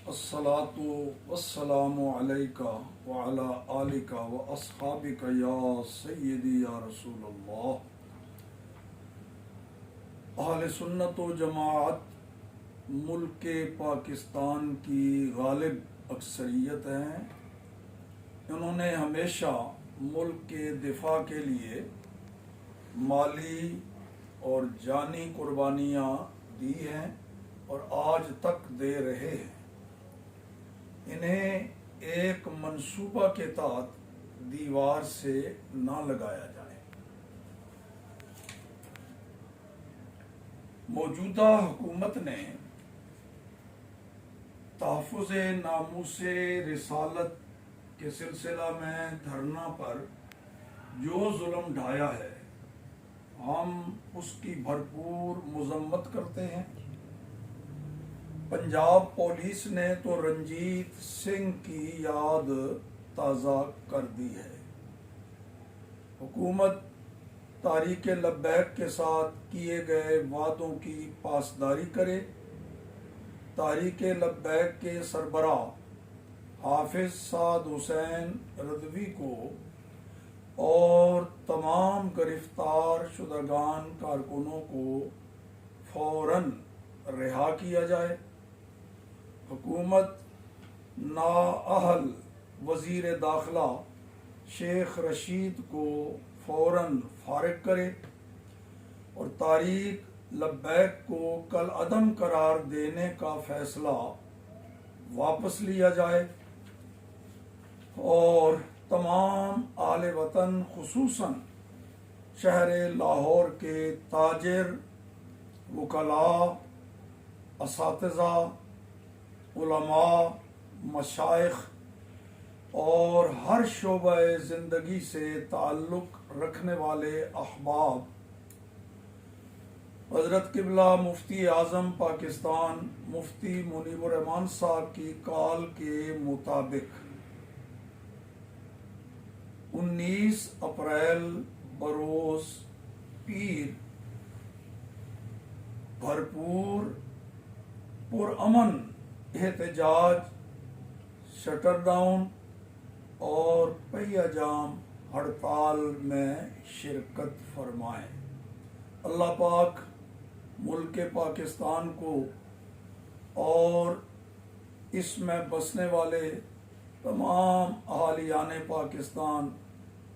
الصلاة والسلام علیکہ وعلی آلکہ واصحابکہ یا سیدی یا رسول اللہ۔ اہل سنت و جماعت ملک پاکستان کی غالب اکثریت ہیں۔ انہوں نے ہمیشہ ملک کے دفاع کے لیے مالی اور جانی قربانیاں دی ہیں اور آج تک دے رہے ہیں۔ انہیں ایک منصوبہ کے تحت دیوار سے نہ لگایا جائے۔ موجودہ حکومت نے تحفظ ناموس رسالت کے سلسلہ میں دھرنا پر جو ظلم ڈھایا ہے، ہم اس کی بھرپور مذمت کرتے ہیں۔ پنجاب پولیس نے تو رنجیت سنگھ کی یاد تازہ کر دی ہے۔ حکومت تحریک لبیک کے ساتھ کیے گئے وعدوں کی پاسداری کرے۔ تحریک لبیک کے سربراہ حافظ سعد حسین رضوی کو اور تمام گرفتار شدگان کارکنوں کو فوراً رہا کیا جائے۔ حکومت نااہل وزیر داخلہ شیخ رشید کو فوراً فارغ کرے اور تحریک لبیک کو کالعدم قرار دینے کا فیصلہ واپس لیا جائے اور تمام اہل وطن خصوصاً شہر لاہور کے تاجر، وکلاء، اساتذہ، علماء، مشائخ اور ہر شعبہ زندگی سے تعلق رکھنے والے احباب حضرت قبلہ مفتی اعظم پاکستان مفتی منیب الرحمان صاحب کی کال کے مطابق 19 اپریل بروز پیر بھرپور پرامن احتجاج، شٹر ڈاؤن اور پہیہ جام ہڑتال میں شرکت فرمائیں۔ اللہ پاک ملک پاکستان کو اور اس میں بسنے والے تمام اہالیان پاکستان